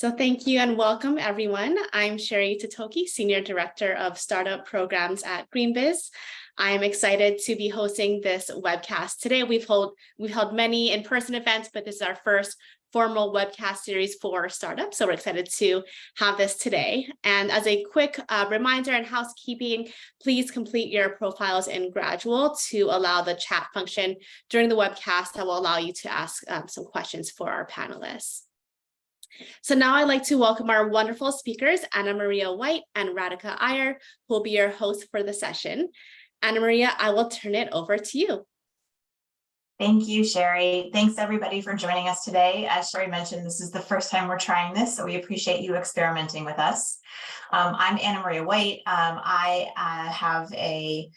So thank you and welcome everyone. I'm Sherry Totoki, Senior Director of Startup Programs at GreenBiz. I'm excited to be hosting this webcast today. We've held many in-person events, but this is our first formal webcast series for startups. So we're excited to have this today. And as a quick reminder and housekeeping, please complete your profiles in Gradual to allow the chat function during the webcast that will allow you to ask some questions for our panelists. So now I'd like to welcome our wonderful speakers, Anna Maria White and Radhika Iyer, who will be your host for the session. Anna Maria, I will turn it over to you. Thank you, Sherry. Thanks everybody for joining us today. As Sherry mentioned, this is the first time we're trying this, so we appreciate you experimenting with us. I'm Anna Maria White. I have a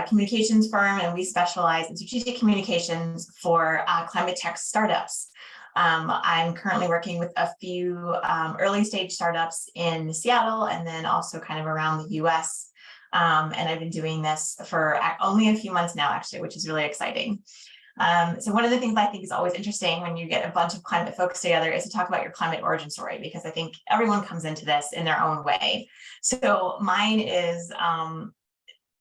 communications firm, and we specialize in strategic communications for climate tech startups. I'm currently working with a few early stage startups in Seattle and then also kind of around the US. And I've been doing this for only a few months now, actually, which is really exciting. So one of the things I think is always interesting when you get a bunch of climate folks together is to talk about your climate origin story, because I think everyone comes into this in their own way. So mine is,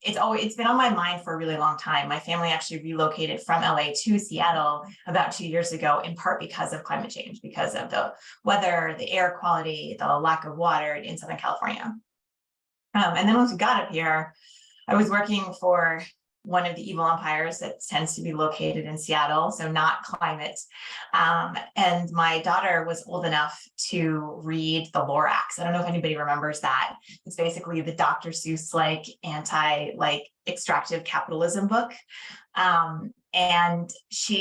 it's been on my mind for a really long time. My family actually relocated from LA to Seattle about 2 years ago, in part because of climate change, because of the weather, the air quality, the lack of water in Southern California. And then once we got up here, I was working for one of the evil empires that tends to be located in Seattle, so not climate. And my daughter was old enough to read the Lorax. I don't know if anybody remembers that. It's basically the Dr. Seuss extractive capitalism book. And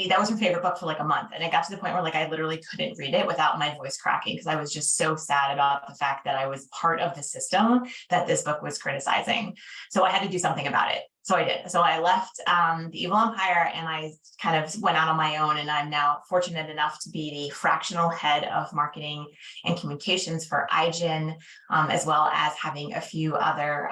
that was her favorite book for like a month. And it got to the point where I literally couldn't read it without my voice cracking, because I was just so sad about the fact that I was part of the system that this book was criticizing. So I had to do something about it. So I did. So I left the evil empire and I kind of went out on my own, and I'm now fortunate enough to be the fractional head of marketing and communications for iGen, as well as having a few other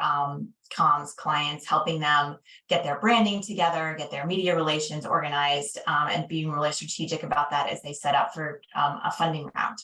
comms clients, helping them get their branding together, get their media relations organized, and being really strategic about that as they set up for a funding round.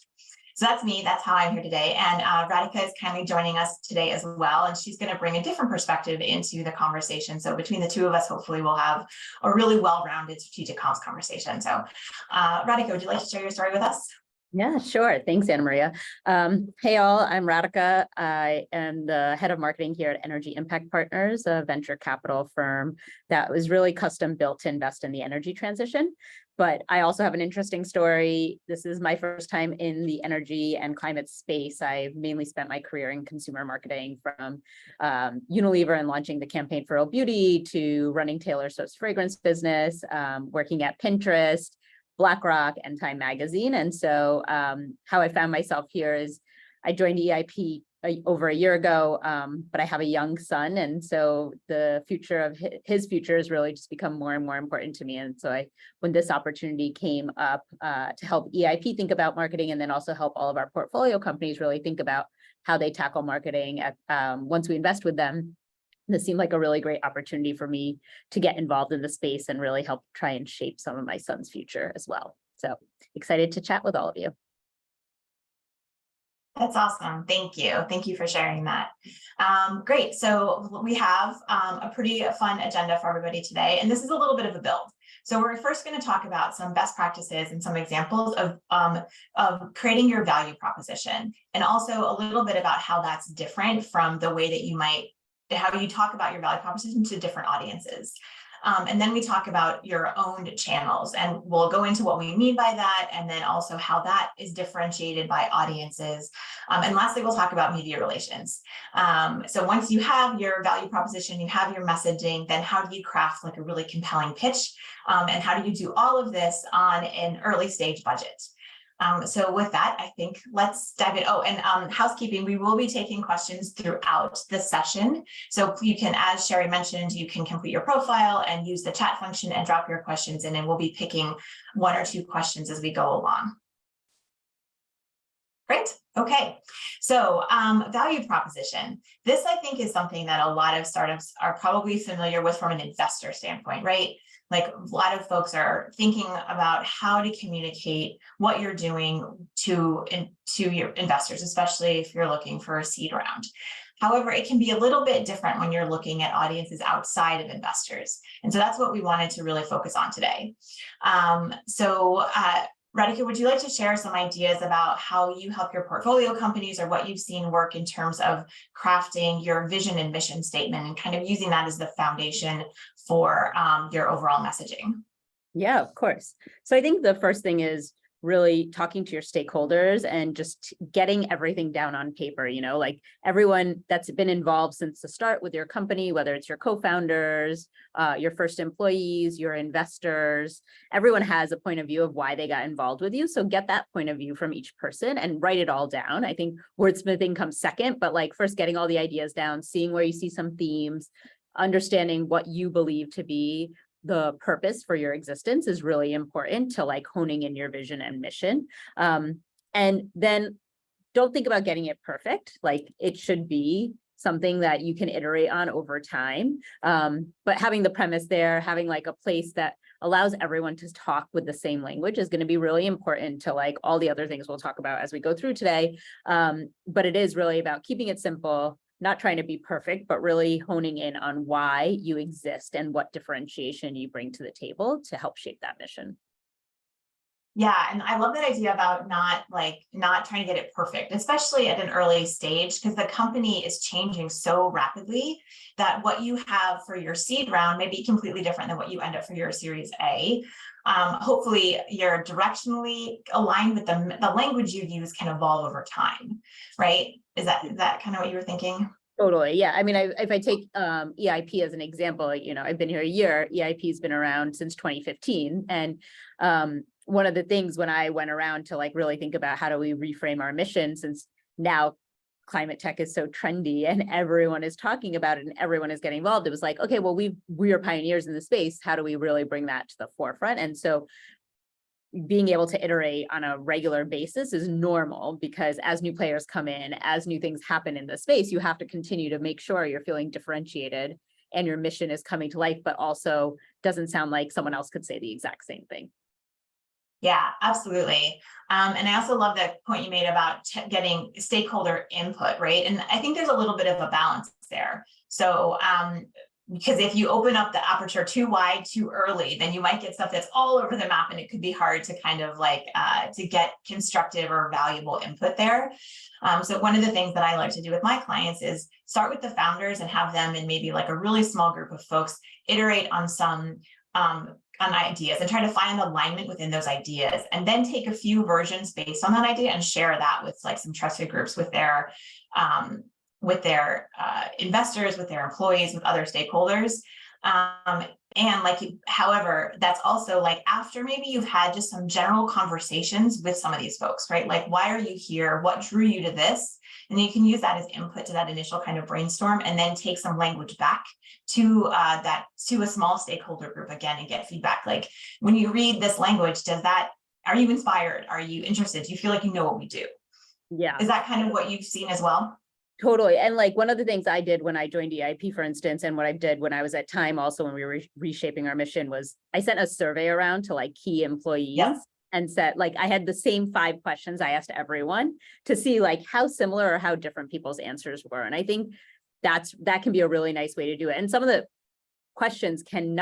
So that's me. That's how I'm here today. And Radhika is kindly joining us today as well. And she's going to bring a different perspective into the conversation. So between the two of us, hopefully we'll have a really well-rounded strategic comms conversation. So Radhika, would you like to share your story with us? Yeah, sure. Thanks, Anna Maria. Hey all, I'm Radhika. I am the head of marketing here at Energy Impact Partners, a venture capital firm that was really custom built to invest in the energy transition. But I also have an interesting story. This is my first time in the energy and climate space. I've mainly spent my career in consumer marketing, from Unilever and launching the campaign for Real Beauty to running Taylor Swift's fragrance business, working at Pinterest, BlackRock, and Time Magazine. And so how I found myself here is I joined EIP over a year ago, but I have a young son. And so the future of his future has really just become more and more important to me. And so when this opportunity came up to help EIP think about marketing, and then also help all of our portfolio companies really think about how they tackle marketing once we invest with them, this seemed like a really great opportunity for me to get involved in the space and really help try and shape some of my son's future as well. So excited to chat with all of you. That's awesome. Thank you. Thank you for sharing that. Great. So we have a pretty fun agenda for everybody today, and this is a little bit of a build. So we're first going to talk about some best practices and some examples of creating your value proposition, and also a little bit about how that's different from the way that how you talk about your value proposition to different audiences. And then we talk about your own channels, and we'll go into what we mean by that, and then also how that is differentiated by audiences. And lastly, we'll talk about media relations. So once you have your value proposition, you have your messaging, then how do you craft a really compelling pitch? And how do you do all of this on an early stage budget? So with that, I think let's dive in. Oh, and housekeeping, we will be taking questions throughout the session. So you can, as Sherry mentioned, you can complete your profile and use the chat function and drop your questions in, and we'll be picking 1 or 2 questions as we go along. Great. Okay. So value proposition. This, I think, is something that a lot of startups are probably familiar with from an investor standpoint, right? Like a lot of folks are thinking about how to communicate what you're doing to your investors, especially if you're looking for a seed round. However, it can be a little bit different when you're looking at audiences outside of investors. And so that's what we wanted to really focus on today. Radhika, would you like to share some ideas about how you help your portfolio companies or what you've seen work in terms of crafting your vision and mission statement and kind of using that as the foundation for your overall messaging? Yeah, of course. So I think the first thing is really talking to your stakeholders and just getting everything down on paper, like everyone that's been involved since the start with your company, whether it's your co-founders, your first employees, your investors, everyone has a point of view of why they got involved with you. So get that point of view from each person and write it all down. I think wordsmithing comes second, but like first getting all the ideas down, seeing where you see some themes, understanding what you believe to be the purpose for your existence is really important to like honing in your vision and mission. And then don't think about getting it perfect. Like it should be something that you can iterate on over time. But having the premise there, having like a place that allows everyone to talk with the same language is going to be really important to like all the other things we'll talk about as we go through today. But it is really about keeping it simple, not trying to be perfect, but really honing in on why you exist and what differentiation you bring to the table to help shape that mission. Yeah, and I love that idea about not trying to get it perfect, especially at an early stage, because the company is changing so rapidly that what you have for your seed round may be completely different than what you end up for your Series A. Hopefully you're directionally aligned with the language you use can evolve over time, right? Is that kind of what you were thinking? Totally. Yeah. I mean, if I take EIP as an example, I've been here a year. EIP has been around since 2015. And one of the things when I went around to like really think about how do we reframe our mission, since now climate tech is so trendy and everyone is talking about it and everyone is getting involved, it was like, okay, well, we are pioneers in the space. How do we really bring that to the forefront? And so being able to iterate on a regular basis is normal, because as new players come in, as new things happen in the space, you have to continue to make sure you're feeling differentiated and your mission is coming to life, but also doesn't sound like someone else could say the exact same thing. Yeah, absolutely. And I also love the point you made about getting stakeholder input, right? And I think there's a little bit of a balance there. So because if you open up the aperture too wide, too early, then you might get stuff that's all over the map and it could be hard to kind of like to get constructive or valuable input there. So one of the things that I like to do with my clients is start with the founders and have them in maybe like a really small group of folks iterate on some on ideas and try to find alignment within those ideas, and then take a few versions based on that idea and share that with like some trusted groups with their investors, with their employees, with other stakeholders. And like, however, that's also like after maybe you've had just some general conversations with some of these folks, right? Like, why are you here? What drew you to this? And then you can use that as input to that initial kind of brainstorm, and then take some language back to a small stakeholder group again and get feedback. Like, when you read this language, are you inspired? Are you interested? Do you feel like you know what we do? Yeah. Is that kind of what you've seen as well? Totally. And like one of the things I did when I joined EIP, for instance, and what I did when I was at Time also when we were reshaping our mission, was I sent a survey around to like key employees. Yep. And said, like, I had the same 5 questions I asked everyone to see like how similar or how different people's answers were. And I think that can be a really nice way to do it. And some of the questions can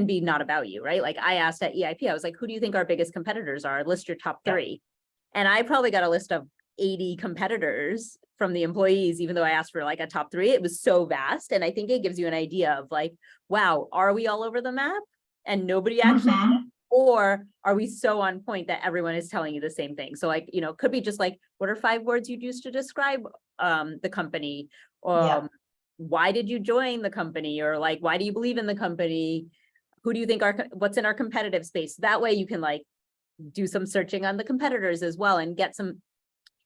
be not about you, right? Like I asked at EIP, I was like, who do you think our biggest competitors are? List your top 3. Yep. And I probably got a list of 80 competitors from the employees, even though I asked for like a top 3. It was so vast. And I think it gives you an idea of like, wow, are we all over the map and nobody actually or are we so on point that everyone is telling you the same thing? So like, could be just like, what are 5 words you'd use to describe the company? Why did you join the company? Or like, why do you believe in the company? Who do you think what's in our competitive space? That way you can like do some searching on the competitors as well and get some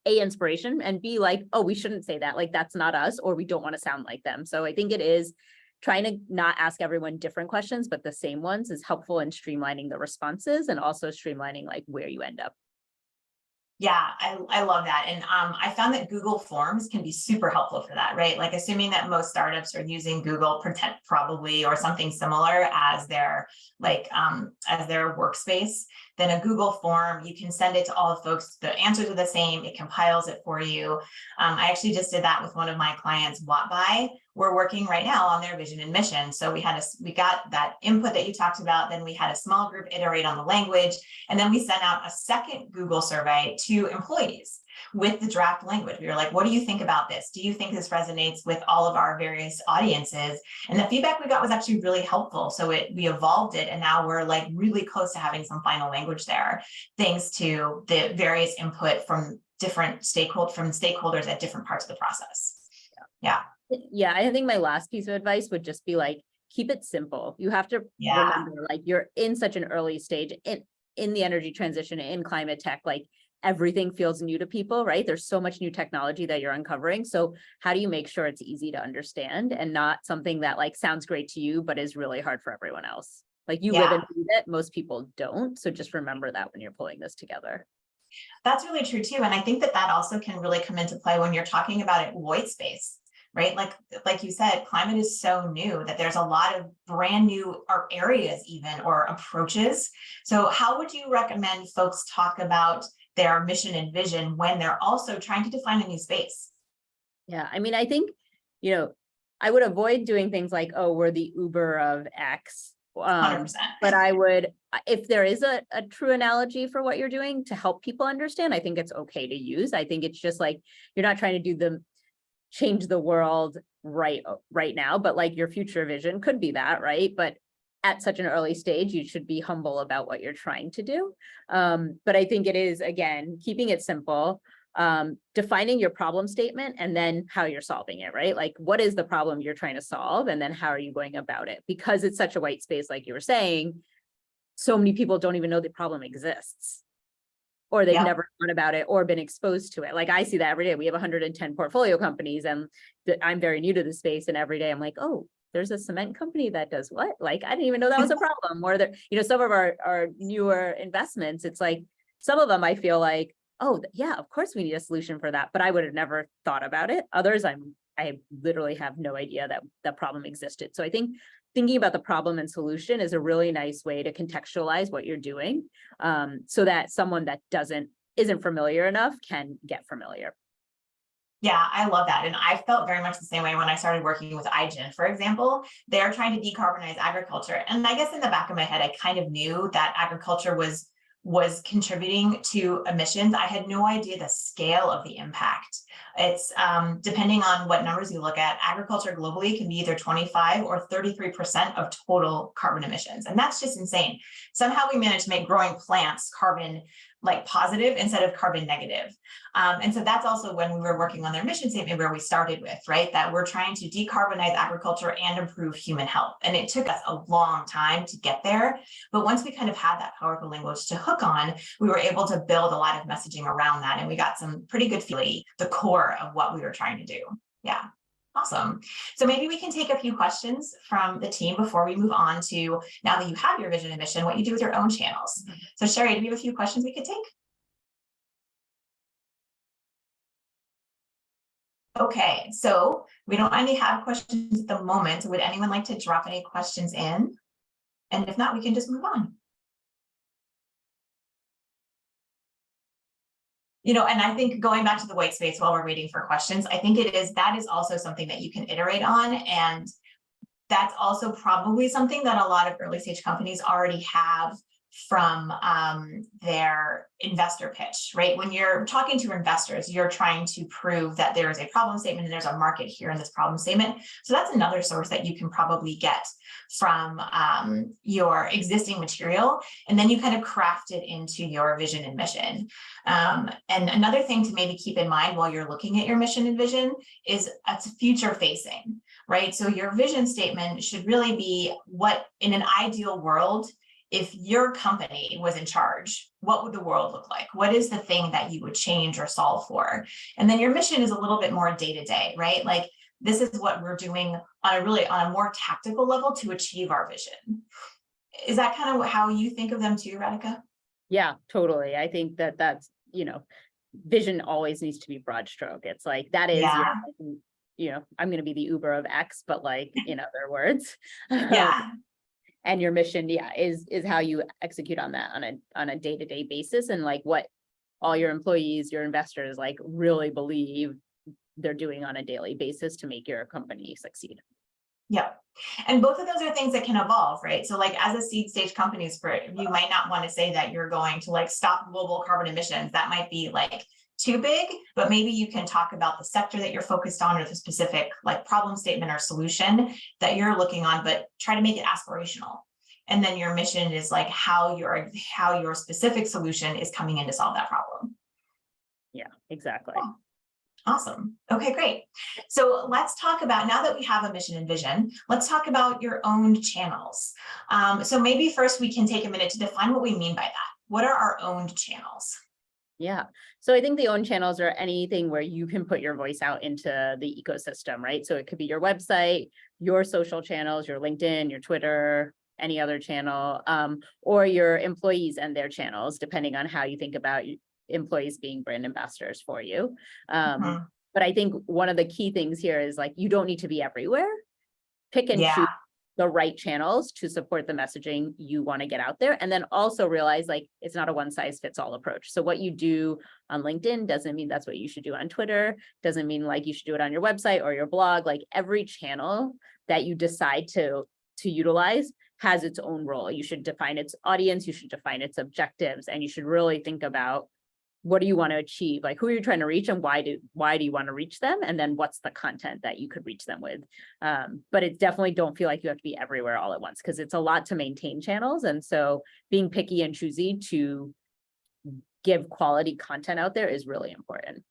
inspiration, and be like, oh, we shouldn't say that. Like, that's not us, or we don't want to sound like them. So I think it is trying to not ask everyone different questions, but the same ones is helpful in streamlining the responses and also streamlining like where you end up. Yeah, I love that. And I found that Google Forms can be super helpful for that, right? Like assuming that most startups are using Google Pretend probably or something similar as their as their workspace, then a Google form, you can send it to all the folks. The answers are the same. It compiles it for you. I actually just did that with one of my clients, Wattby. We're working right now on their vision and mission. So we got that input that you talked about. Then we had a small group iterate on the language. And then we sent out a second Google survey to employees with the draft language. We were like, what do you think about this? Do you think this resonates with all of our various audiences? And the feedback we got was actually really helpful. So we evolved it, and now we're like really close to having some final language there, thanks to the various input from different stakeholders at different parts of the process. Yeah. Yeah, I think my last piece of advice would just be like, keep it simple. You have to remember, like, you're in such an early stage in the energy transition, in climate tech, like everything feels new to people, right? There's so much new technology that you're uncovering. So how do you make sure it's easy to understand and not something that like sounds great to you, but is really hard for everyone else? Like you live and breathe it, most people don't. So just remember that when you're pulling this together. That's really true too. And I think that also can really come into play when you're talking about it white space, right? Like you said, climate is so new that there's a lot of brand new areas even or approaches. So how would you recommend folks talk about their mission and vision when they're also trying to define a new space? Yeah, I mean, I think, I would avoid doing things like, oh, we're the Uber of X. 100%. But I would, if there is a true analogy for what you're doing to help people understand, I think it's okay to use. I think it's just like, you're not trying to change the world right now, but like your future vision could be that, right? But at such an early stage, you should be humble about what you're trying to do. But I think it is, again, keeping it simple, defining your problem statement and then how you're solving it, right? Like, what is the problem you're trying to solve? And then how are you going about it? Because it's such a white space, like you were saying, so many people don't even know the problem exists, or they've never thought about it or been exposed to it. Like I see that every day. We have 110 portfolio companies and I'm very new to the space. And every day I'm like, oh, there's a cement company that does what? Like, I didn't even know that was a problem. Or there, some of our newer investments, it's like, some of them I feel like, oh yeah, of course we need a solution for that, but I would have never thought about it. Others, I literally have no idea that that problem existed. So I think thinking about the problem and solution is a really nice way to contextualize what you're doing, so that someone that isn't familiar enough can get familiar. Yeah, I love that. And I felt very much the same way when I started working with iGen, for example. They're trying to decarbonize agriculture. And I guess in the back of my head, I kind of knew that agriculture was contributing to emissions. I had no idea the scale of the impact. It's depending on what numbers you look at, agriculture globally can be either 25 or 33% of total carbon emissions. And that's just insane. Somehow we managed to make growing plants carbon like positive instead of carbon negative. And so that's also when we were working on their mission statement where we started with, right? That we're trying to decarbonize agriculture and improve human health. And it took us a long time to get there. But once we kind of had that powerful language to hook on, we were able to build a lot of messaging around that. And we got some pretty good feeling, the core of what we were trying to do. Yeah. Awesome. So maybe we can take a few questions from the team before we move on to, now that you have your vision and mission, what you do with your own channels. So Sherry, do we have a few questions we could take? Okay, so we don't only have questions at the moment. Would anyone like to drop any questions in? And if not, we can just move on. And I think going back to the white space while we're waiting for questions, I think that is also something that you can iterate on. And that's also probably something that a lot of early stage companies already have from their investor pitch, right? When you're talking to investors, you're trying to prove that there is a problem statement and there's a market here in this problem statement. So that's another source that you can probably get from your existing material. And then you kind of craft it into your vision and mission. And another thing to maybe keep in mind while you're looking at your mission and vision is it's future facing, right? So your vision statement should really be what in an ideal world, if your company was in charge, what would the world look like? What is the thing that you would change or solve for? And then your mission is a little bit more day-to-day, right? Like this is what we're doing on a more tactical level to achieve our vision. Is that kind of how you think of them too, Radhika? Yeah, totally. I think that's vision always needs to be broad stroke. It's like, that is Yeah. I'm going to be the Uber of X, but like, in other words, Yeah. and your mission, is how you execute on that on a day-to-day basis, and like what all your employees, your investors like really believe they're doing on a daily basis to make your company succeed. Yeah. And both of those are things that can evolve, right? So like as a seed stage company, you might not want to say that you're going to like stop global carbon emissions. That might be like too big, but maybe you can talk about the sector that you're focused on, or the specific like problem statement or solution that you're looking on, but try to make it aspirational. And then your mission is like how your specific solution is coming in to solve that problem. Yeah, exactly. Yeah. Awesome. Okay, great. So let's talk about, now that we have a mission and vision, let's talk about your owned channels. So maybe first we can take a minute to define what we mean by that. What are our owned channels? Yeah. So I think the owned channels are anything where you can put your voice out into the ecosystem, right? So it could be your website, your social channels, your LinkedIn, your Twitter, any other channel, or your employees and their channels, depending on how you think about employees being brand ambassadors for you. But I think one of the key things here is like, you don't need to be everywhere. Pick and choose the right channels to support the messaging you want to get out there. And then also realize like, it's not a one size fits all approach. So what you do on LinkedIn doesn't mean that's what you should do on Twitter, doesn't mean like you should do it on your website or your blog. Like every channel that you decide to utilize has its own role. You should define its audience, you should define its objectives, and you should really think about, what do you want to achieve? Like, who are you trying to reach, and why do you want to reach them? And then what's the content that you could reach them with? But it definitely don't feel like you have to be everywhere all at once, because it's a lot to maintain channels. And so being picky and choosy to give quality content out there is really important.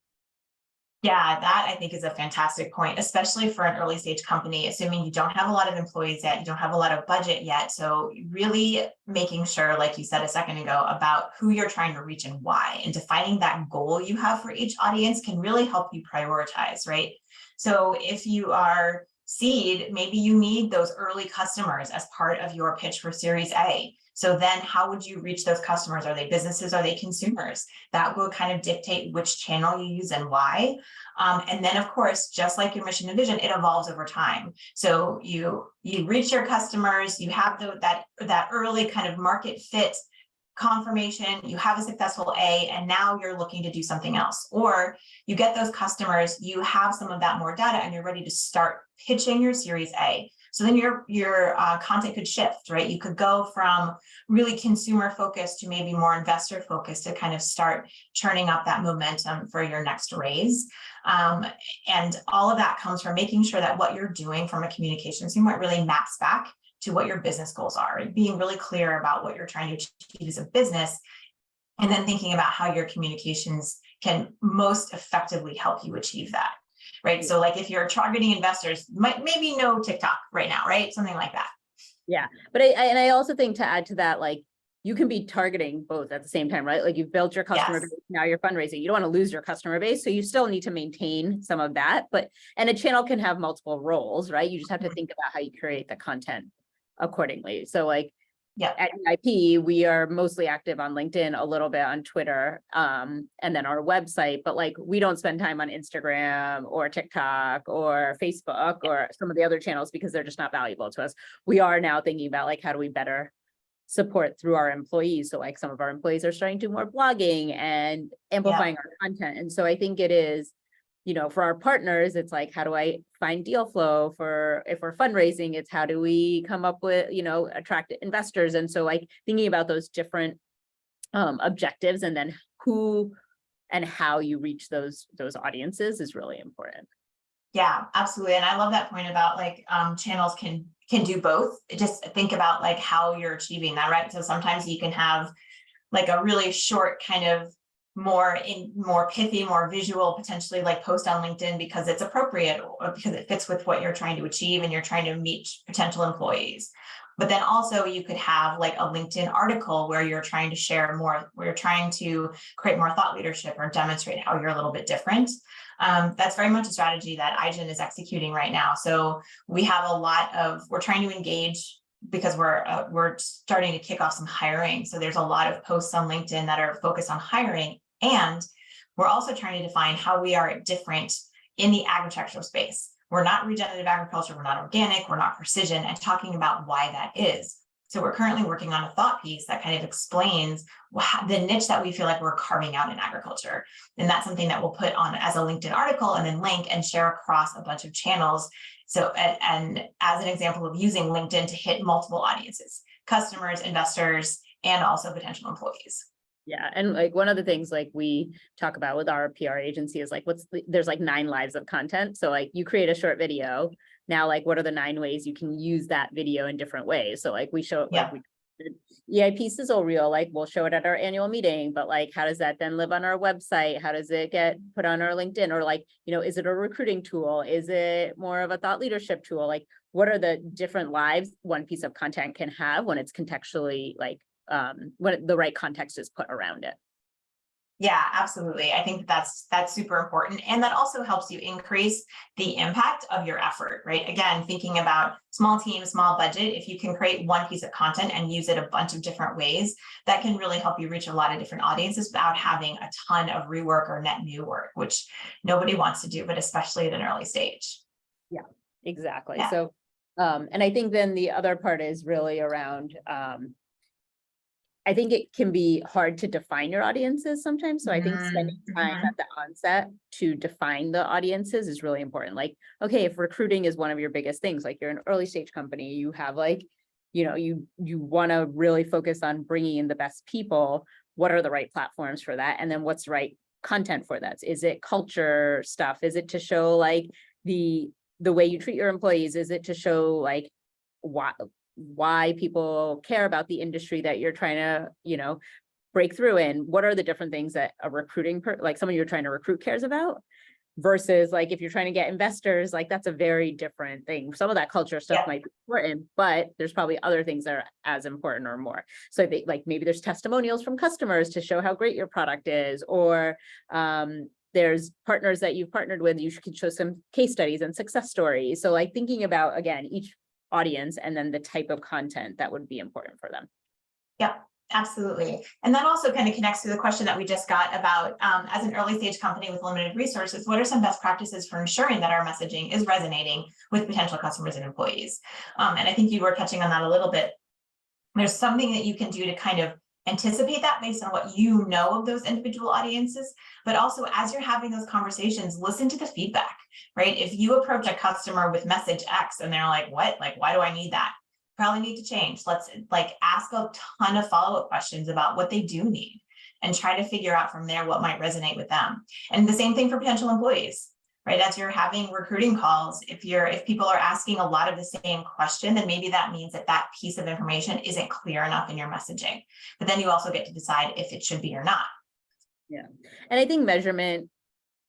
Yeah, that I think is a fantastic point, especially for an early stage company, assuming you don't have a lot of employees yet, you don't have a lot of budget yet. So really making sure, like you said a second ago, about who you're trying to reach and why, and defining that goal you have for each audience can really help you prioritize, right? So if you are seed, maybe you need those early customers as part of your pitch for Series A. So then how would you reach those customers? Are they businesses? Are they consumers? That will kind of dictate which channel you use and why. And then, of course, just like your mission and vision, it evolves over time. So you reach your customers, you have that early kind of market fit confirmation, you have a successful A, and now you're looking to do something else. Or you get those customers, you have some of that more data, and you're ready to start pitching your Series A. So then your content could shift, right? You could go from really consumer focused to maybe more investor focused to kind of start churning up that momentum for your next raise. And all of that comes from making sure that what you're doing from a communication standpoint really maps back to what your business goals are, and being really clear about what you're trying to achieve as a business, and then thinking about how your communications can most effectively help you achieve that. Right. So like if you're targeting investors, maybe no TikTok right now, right? Something like that. Yeah. But I also think, to add to that, like you can be targeting both at the same time, right? Like you've built your customer base, now you're fundraising. You don't want to lose your customer base. So you still need to maintain some of that. And a channel can have multiple roles, right? You just have to think about how you create the content accordingly. So like, at EIP, we are mostly active on LinkedIn, a little bit on Twitter, and then our website, but like we don't spend time on Instagram or TikTok or Facebook or some of the other channels because they're just not valuable to us. We are now thinking about like, how do we better support through our employees? So like some of our employees are starting to do more blogging and amplifying our content. And so I think it is, for our partners, it's like, how do I find deal flow? If we're fundraising, it's how do we come up with, attract investors? And so like thinking about those different objectives, and then who and how you reach those audiences is really important. Yeah, absolutely. And I love that point about like channels can do both. Just think about like how you're achieving that, right? So sometimes you can have like a really short kind of more pithy, more visual, potentially like post on LinkedIn because it's appropriate or because it fits with what you're trying to achieve and you're trying to meet potential employees. But then also you could have like a LinkedIn article where you're trying to share more, where you're trying to create more thought leadership or demonstrate how you're a little bit different. That's very much a strategy that iGen is executing right now. So we have we're trying to engage because we're starting to kick off some hiring. So there's a lot of posts on LinkedIn that are focused on hiring And we're also trying to define how we are different in the agricultural space. We're not regenerative agriculture, we're not organic, we're not precision, and talking about why that is. So we're currently working on a thought piece that kind of explains the niche that we feel like we're carving out in agriculture. And that's something that we'll put on as a LinkedIn article and then link and share across a bunch of channels. So, and as an example of using LinkedIn to hit multiple audiences, customers, investors, and also potential employees. Yeah, and like one of the things like we talk about with our PR agency is like there's like 9 lives of content. So like you create a short video. Now, like what are the 9 ways you can use that video in different ways? So like we show like we EIP sizzle reel, like we'll show it at our annual meeting, but like how does that then live on our website? How does it get put on our LinkedIn? Or like, you know, is it a recruiting tool? Is it more of a thought leadership tool? Like what are the different lives one piece of content can have when it's contextually like when the right context is put around it? Yeah, absolutely. I think that's super important. And that also helps you increase the impact of your effort, right? Again, thinking about small team, small budget, if you can create one piece of content and use it a bunch of different ways, that can really help you reach a lot of different audiences without having a ton of rework or net new work, which nobody wants to do, but especially at an early stage. Yeah, exactly. Yeah. So, and I think then the other part is really around, I think it can be hard to define your audiences sometimes. So I think spending time at the onset to define the audiences is really important. Like, okay, if recruiting is one of your biggest things, like you're an early stage company, you have like, you know, you want to really focus on bringing in the best people. What are the right platforms for that? And then what's the right content for that? Is it culture stuff? Is it to show like the way you treat your employees? Is it to show like why people care about the industry that you're trying to, you know, break through in? What are the different things that a recruiting, like someone you're trying to recruit cares about? Versus like, if you're trying to get investors, like that's a very different thing. Some of that culture stuff might be important, but there's probably other things that are as important or more. So I think like maybe there's testimonials from customers to show how great your product is, or there's partners that you've partnered with, you could show some case studies and success stories. So like thinking about, again, each audience and then the type of content that would be important for them. Yeah, absolutely. And that also kind of connects to the question that we just got about, as an early stage company with limited resources, what are some best practices for ensuring that our messaging is resonating with potential customers and employees? And I think you were touching on that a little bit. There's something that you can do to kind of anticipate that based on what you know of those individual audiences, but also as you're having those conversations, listen to the feedback, right? If you approach a customer with message X and they're like, what, like, why do I need that? Probably need to change. Let's like ask a ton of follow-up questions about what they do need and try to figure out from there what might resonate with them. And the same thing for potential employees. Right, as you're having recruiting calls, if people are asking a lot of the same question, then maybe that means that piece of information isn't clear enough in your messaging. But then you also get to decide if it should be or not. Yeah, and I think measurement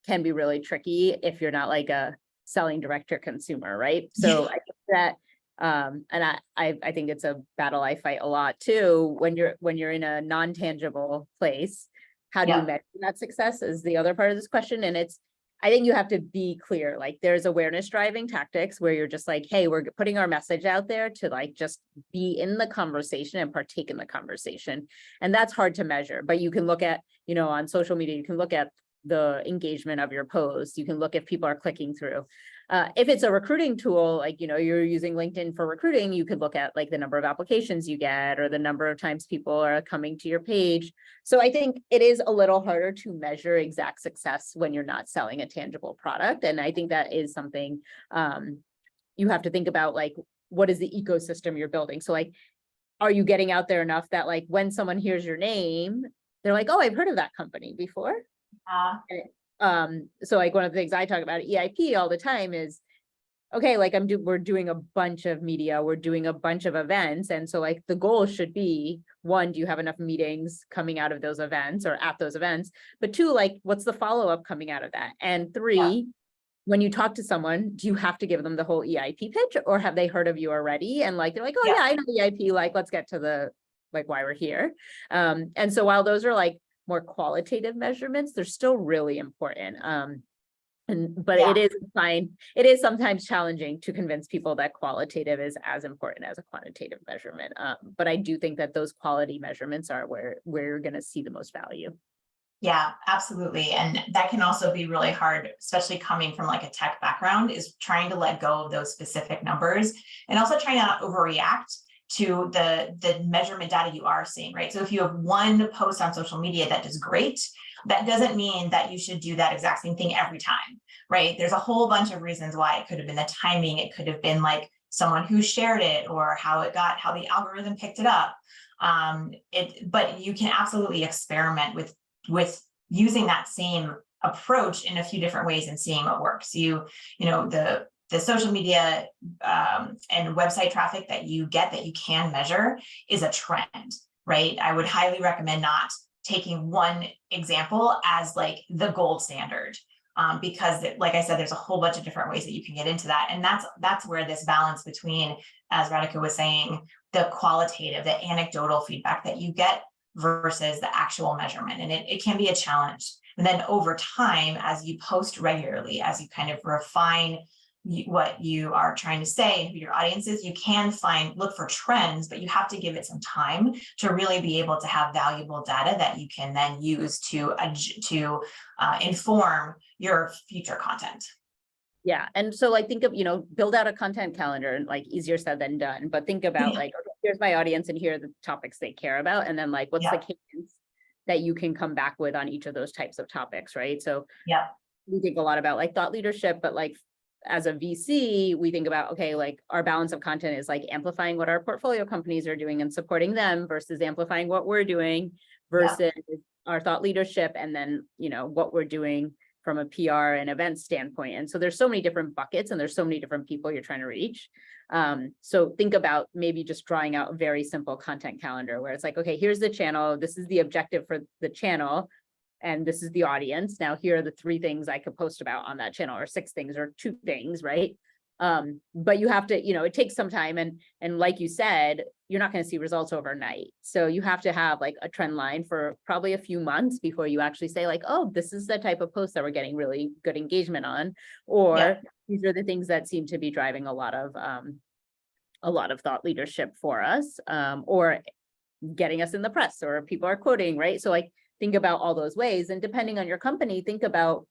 can be really tricky if you're not like a selling direct to consumer, right? So I think that, and I think it's a battle I fight a lot too. When you're in a non-tangible place, how do you measure that success? Is the other part of this question, and I think you have to be clear, like there's awareness driving tactics where you're just like, hey, we're putting our message out there to like just be in the conversation and partake in the conversation. And that's hard to measure, but you can look at, you know, on social media, you can look at the engagement of your posts. You can look if people are clicking through. If it's a recruiting tool, like, you know, you're using LinkedIn for recruiting, you could look at like the number of applications you get or the number of times people are coming to your page. So I think it is a little harder to measure exact success when you're not selling a tangible product. And I think that is something you have to think about, like, what is the ecosystem you're building? So like, are you getting out there enough that like when someone hears your name, they're like, oh, I've heard of that company before. So like one of the things I talk about at EIP all the time is, okay, like we're doing a bunch of media, we're doing a bunch of events. And so like the goal should be, 1, do you have enough meetings coming out of those events or at those events? But 2, like, what's the follow-up coming out of that? And 3, when you talk to someone, do you have to give them the whole EIP pitch, or have they heard of you already? And like, they're like, oh yeah, I know EIP, like, let's get to the, like, why we're here. And so while those are like more qualitative measurements, they're still really important. But it is sometimes challenging to convince people that qualitative is as important as a quantitative measurement. But I do think that those quality measurements are where you're going to see the most value. Yeah, absolutely. And that can also be really hard, especially coming from like a tech background, is trying to let go of those specific numbers and also trying not to overreact to the measurement data you are seeing, right? So if you have one post on social media that does great, that doesn't mean that you should do that exact same thing every time, right? There's a whole bunch of reasons why. It could have been the timing. It could have been like someone who shared it or how the algorithm picked it up. But you can absolutely experiment with using that same approach in a few different ways and seeing what works. The social media and website traffic that you get that you can measure is a trend, right? I would highly recommend not taking one example as like the gold standard, because like I said, there's a whole bunch of different ways that you can get into that. And that's where this balance between, as Radhika was saying, the qualitative, the anecdotal feedback that you get versus the actual measurement. And it can be a challenge. And then over time, as you post regularly, as you kind of refine what you are trying to say and who your audience is, you can look for trends, but you have to give it some time to really be able to have valuable data that you can then use to inform your future content. Yeah. And so like, think of, build out a content calendar, and like easier said than done, but think about like, okay, here's my audience and here are the topics they care about. And then like, what's the cadence that you can come back with on each of those types of topics, right? So we think a lot about like thought leadership, but like as a VC, we think about, okay, like our balance of content is like amplifying what our portfolio companies are doing and supporting them versus amplifying what we're doing versus our thought leadership. And then, what we're doing from a PR and event standpoint. And so there's so many different buckets and there's so many different people you're trying to reach. So think about maybe just drawing out a very simple content calendar where it's like, okay, here's the channel. This is the objective for the channel. And this is the audience. Now, here are the 3 things I could post about on that channel, or 6 things, or 2 things, right? But you have to, it takes some time. And like you said, you're not going to see results overnight. So you have to have like a trend line for probably a few months before you actually say like, oh, this is the type of post that we're getting really good engagement on, or these are the things that seem to be driving a lot of thought leadership for us, or getting us in the press, or people are quoting, right? So like, think about all those ways. And depending on your company, think about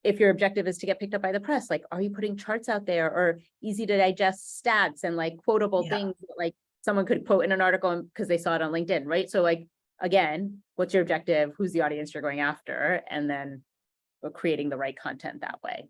if your objective is to get picked up by the press, like, are you putting charts out there or easy to digest stats and like quotable things that like someone could quote in an article because they saw it on LinkedIn, right? So like, again, what's your objective? Who's the audience you're going after? And then creating the right content that way.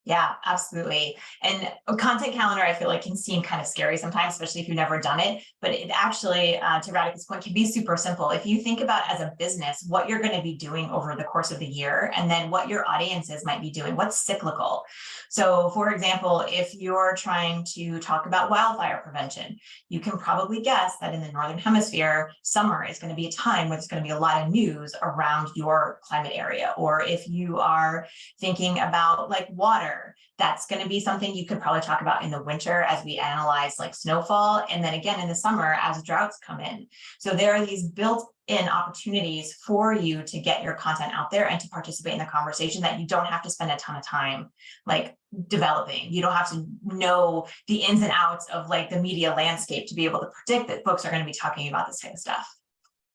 Yeah, absolutely. And a content calendar, I feel like can seem kind of scary sometimes, especially if you've never done it. But it actually, to Radhika's point, can be super simple. If you think about as a business, what you're going to be doing over the course of the year, and then what your audiences might be doing, what's cyclical. So for example, if you're trying to talk about wildfire prevention, you can probably guess that in the Northern Hemisphere, summer is going to be a time when there's going to be a lot of news around your climate area. Or if you are thinking about like water, that's going to be something you could probably talk about in the winter as we analyze like snowfall. And then again, in the summer as droughts come in. So there are these built-in opportunities for you to get your content out there and to participate in the conversation that you don't have to spend a ton of time like developing. You don't have to know the ins and outs of like the media landscape to be able to predict that folks are going to be talking about this type of stuff.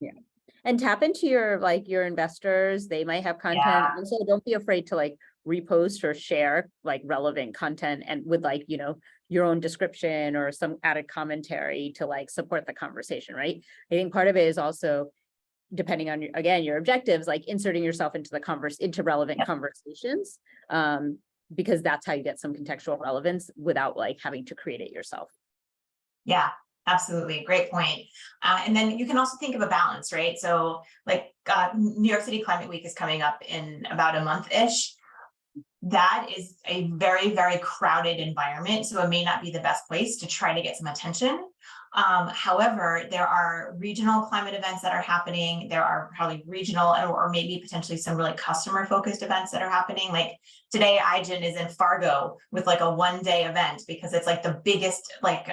Yeah. And tap into your investors. They might have content. And so don't be afraid to like repost or share like relevant content and with like, your own description or some added commentary to like support the conversation, right? I think part of it is also depending on your objectives, like inserting yourself into into relevant conversations, because that's how you get some contextual relevance without like having to create it yourself. Yeah. Absolutely. Great point. And then you can also think of a balance, right? So like New York City Climate Week is coming up in about a month-ish. That is a very, very crowded environment. So it may not be the best place to try to get some attention. However, there are regional climate events that are happening. There are probably regional or maybe potentially some really customer focused events that are happening. Like today, IGEN is in Fargo with like a 1-day event because it's like the biggest like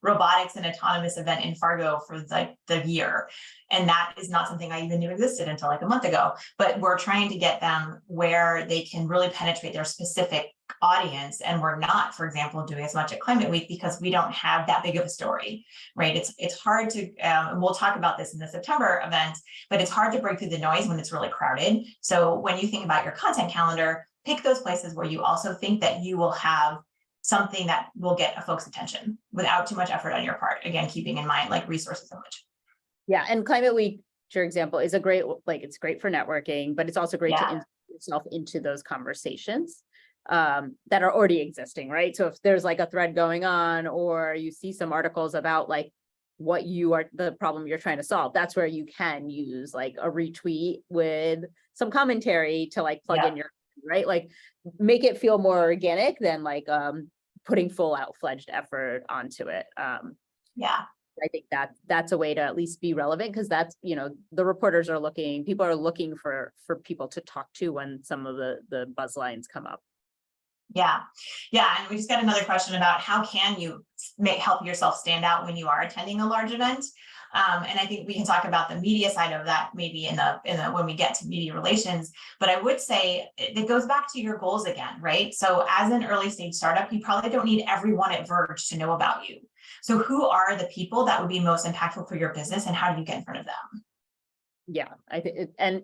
robotics and autonomous event in Fargo for like the year. And that is not something I even knew existed until like a month ago, but we're trying to get them where they can really penetrate their specific audience, and we're not, for example, doing as much at Climate Week because we don't have that big of a story, right? It's hard to, and we'll talk about this in the September event, but it's hard to break through the noise when it's really crowded. So when you think about your content calendar, pick those places where you also think that you will have something that will get a folks' attention without too much effort on your part. Again, keeping in mind like resources and which. Yeah, and Climate Week, for example, is a great, like, it's great for networking, but it's also great to insert yourself into those conversations that are already existing, right? So if there's like a thread going on, or you see some articles about like what you are, the problem you're trying to solve, that's where you can use like a retweet with some commentary to like plug in your, right? Like make it feel more organic than like putting full out fledged effort onto it. I think that's a way to at least be relevant, because that's, you know, the reporters are looking, people are looking for people to talk to when some of the buzz lines come up. Yeah. And we just got another question about how can you help yourself stand out when you are attending a large event. And I think we can talk about the media side of that maybe in the when we get to media relations. But I would say it goes back to your goals again, right? So as an early stage startup, you probably don't need everyone at Verge to know about you. So who are the people that would be most impactful for your business, and how do you get in front of them? Yeah, I think, and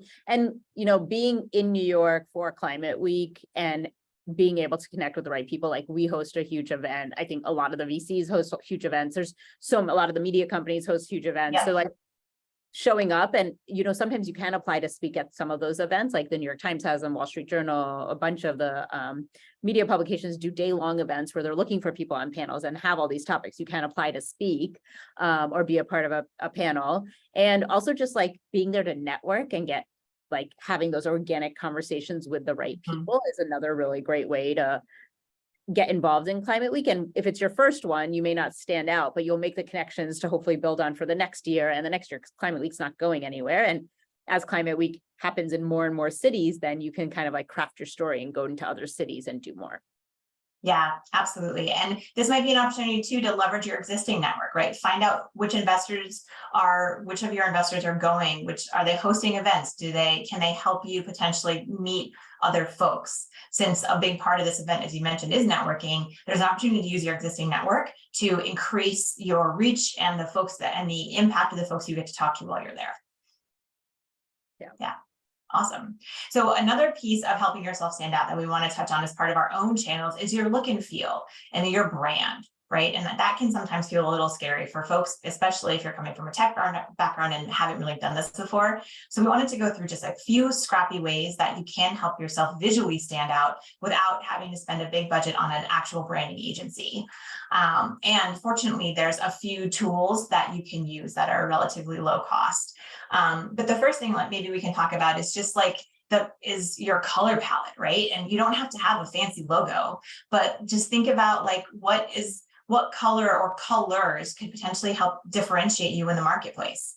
you know, being in New York for Climate Week and being able to connect with the right people, like we host a huge event. I think a lot of the VCs host huge events. There's a lot of the media companies host huge events. So like showing up, and you know, sometimes you can apply to speak at some of those events, like the New York Times has them, Wall Street Journal, a bunch of the media publications do day-long events where they're looking for people on panels and have all these topics. You can apply to speak or be a part of a panel, and also just like being there to network and get like having those organic conversations with the right people is another really great way to get involved in Climate Week. And if it's your first one, you may not stand out, but you'll make the connections to hopefully build on for the next year and the next year, because Climate Week's not going anywhere. And as Climate Week happens in more and more cities, then you can kind of like craft your story and go into other cities and do more. Yeah, absolutely. And this might be an opportunity too to leverage your existing network, right? Find out which of your investors are going, which are they hosting events? Can they help you potentially meet other folks? Since a big part of this event, as you mentioned, is networking, there's an opportunity to use your existing network to increase your reach and the folks and the impact of the folks you get to talk to while you're there. Yeah. Awesome. So another piece of helping yourself stand out that we want to touch on as part of our own channels is your look and feel and your brand, right? And that can sometimes feel a little scary for folks, especially if you're coming from a tech background and haven't really done this before. So we wanted to go through just a few scrappy ways that you can help yourself visually stand out without having to spend a big budget on an actual branding agency. And fortunately, there's a few tools that you can use that are relatively low cost. But the first thing that maybe we can talk about is just like is your color palette, right? And you don't have to have a fancy logo, but just think about like what color or colors could potentially help differentiate you in the marketplace.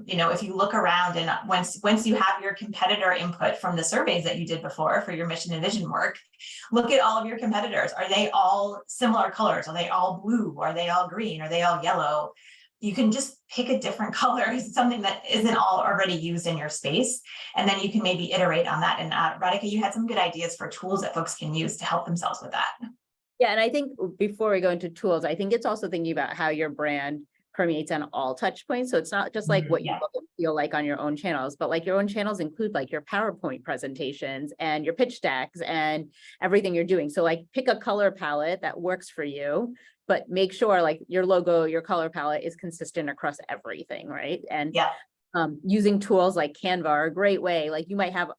You know, if you look around and once you have your competitor input from the surveys that you did before for your mission and vision work, look at all of your competitors. Are they all similar colors? Are they all blue? Are they all green? Are they all yellow? You can just pick a different color, something that isn't all already used in your space. And then you can maybe iterate on that. And Radhika, you had some good ideas for tools that folks can use to help themselves with that. Yeah, and I think before we go into tools, I think it's also thinking about how your brand permeates on all touch points. So it's not just like what you look and feel like on your own channels, but like your own channels include like your PowerPoint presentations and your pitch decks and everything you're doing. So like pick a color palette that works for you, but make sure like your logo, your color palette is consistent across everything, right? And using tools like Canva are a great way. Like you might have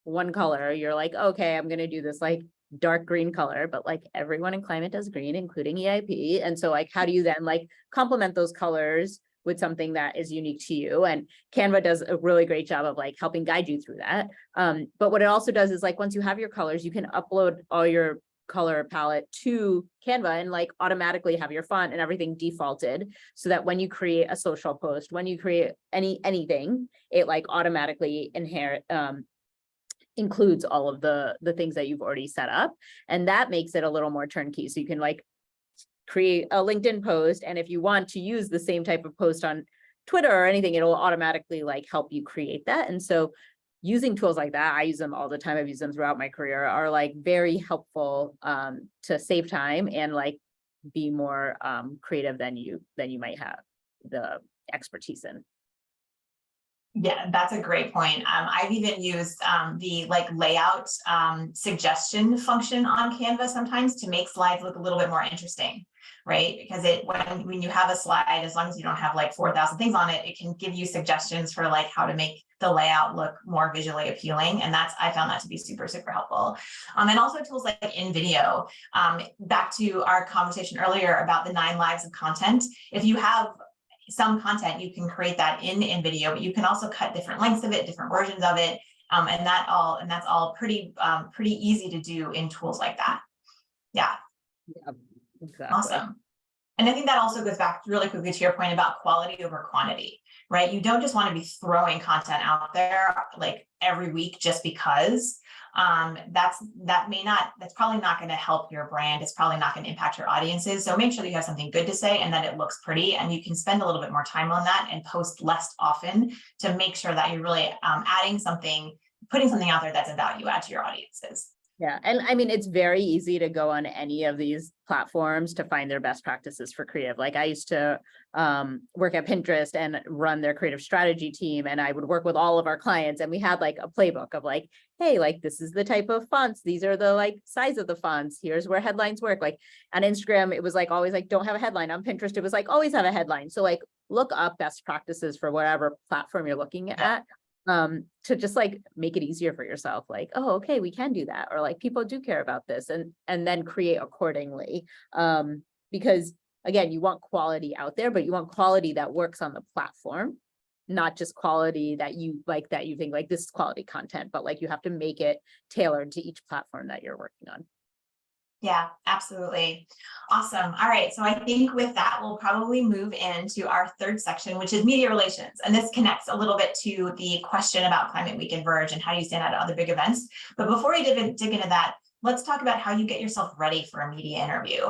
one color, you're like, okay, I'm going to do this like dark green color, but like everyone in Climate does green, including EIP. And so like, how do you then like complement those colors with something that is unique to you? And Canva does a really great job of like helping guide you through that. But what it also does is like, once you have your colors, you can upload all your color palette to Canva and like automatically have your font and everything defaulted, so that when you create a social post, when you create anything, it like automatically includes all of the things that you've already set up. And that makes it a little more turnkey. So you can like create a LinkedIn post, and if you want to use the same type of post on Twitter or anything, it'll automatically like help you create that. And so using tools like that, I use them all the time, I've used them throughout my career, are like very helpful to save time and like be more creative than you might have the expertise in. Yeah, that's a great point. I've even used the like layout suggestion function on Canva sometimes to make slides look a little bit more interesting, right? Because when you have a slide, as long as you don't have like 4,000 things on it, it can give you suggestions for like how to make the layout look more visually appealing. And I found that to be super, super helpful. And also tools like in video, back to our conversation earlier about the 9 lives of content. If you have some content, you can create that in video, but you can also cut different lengths of it, different versions of it. And that's all pretty easy to do in tools like that. Yeah. Yeah, exactly. Awesome. And I think that also goes back really quickly to your point about quality over quantity, right? You don't just want to be throwing content out there like every week just because. That's probably not going to help your brand. It's probably not going to impact your audiences. So make sure that you have something good to say and that it looks pretty, and you can spend a little bit more time on that and post less often to make sure that you're really putting something out there that's a value add to your audiences. Yeah. And I mean, it's very easy to go on any of these platforms to find their best practices for creative. Like I used to work at Pinterest and run their creative strategy team. And I would work with all of our clients, and we had like a playbook of like, hey, like this is the type of fonts. These are the like size of the fonts. Here's where headlines work. Like on Instagram, it was like always like, don't have a headline. On Pinterest, it was like always have a headline. So like look up best practices for whatever platform you're looking at. To just like make it easier for yourself, like, oh, okay, we can do that, or like people do care about this, and then create accordingly. Because again, you want quality out there, but you want quality that works on the platform, not just quality that you like, that you think like this is quality content, but like you have to make it tailored to each platform that you're working on. Yeah, absolutely. Awesome. All right. So I think with that, we'll probably move into our third section, which is media relations. And this connects a little bit to the question about Climate Week and Verge and how you stand out at other big events. But before we dig into that, let's talk about how you get yourself ready for a media interview.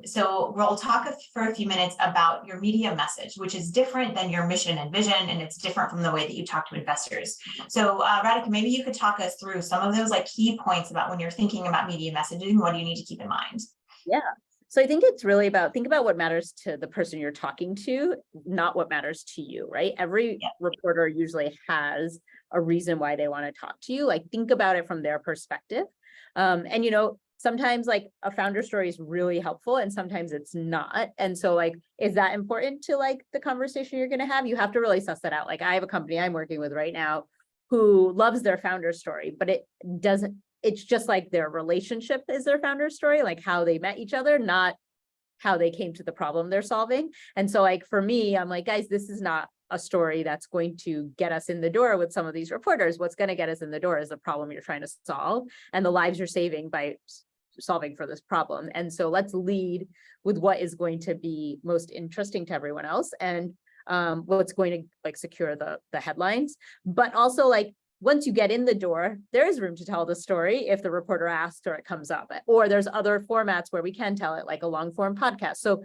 So we'll talk for a few minutes about your media message, which is different than your mission and vision, and it's different from the way that you talk to investors. So Radhika, maybe you could talk us through some of those like key points about when you're thinking about media messaging, what do you need to keep in mind? Yeah. So I think it's really think about what matters to the person you're talking to, not what matters to you, right? Every reporter usually has a reason why they want to talk to you. Like think about it from their perspective. And you know, sometimes like a founder story is really helpful and sometimes it's not. And so like, is that important to like the conversation you're going to have? You have to really suss that out. Like I have a company I'm working with right now who loves their founder story, but it's just like their relationship is their founder story, like how they met each other, not how they came to the problem they're solving. And so like, for me, I'm like, guys, this is not a story that's going to get us in the door with some of these reporters. What's going to get us in the door is the problem you're trying to solve and the lives you're saving by solving for this problem. And so let's lead with what is going to be most interesting to everyone else and what's going to like secure the headlines. But also like, once you get in the door, there is room to tell the story if the reporter asks or it comes up, or there's other formats where we can tell it, like a long form podcast. So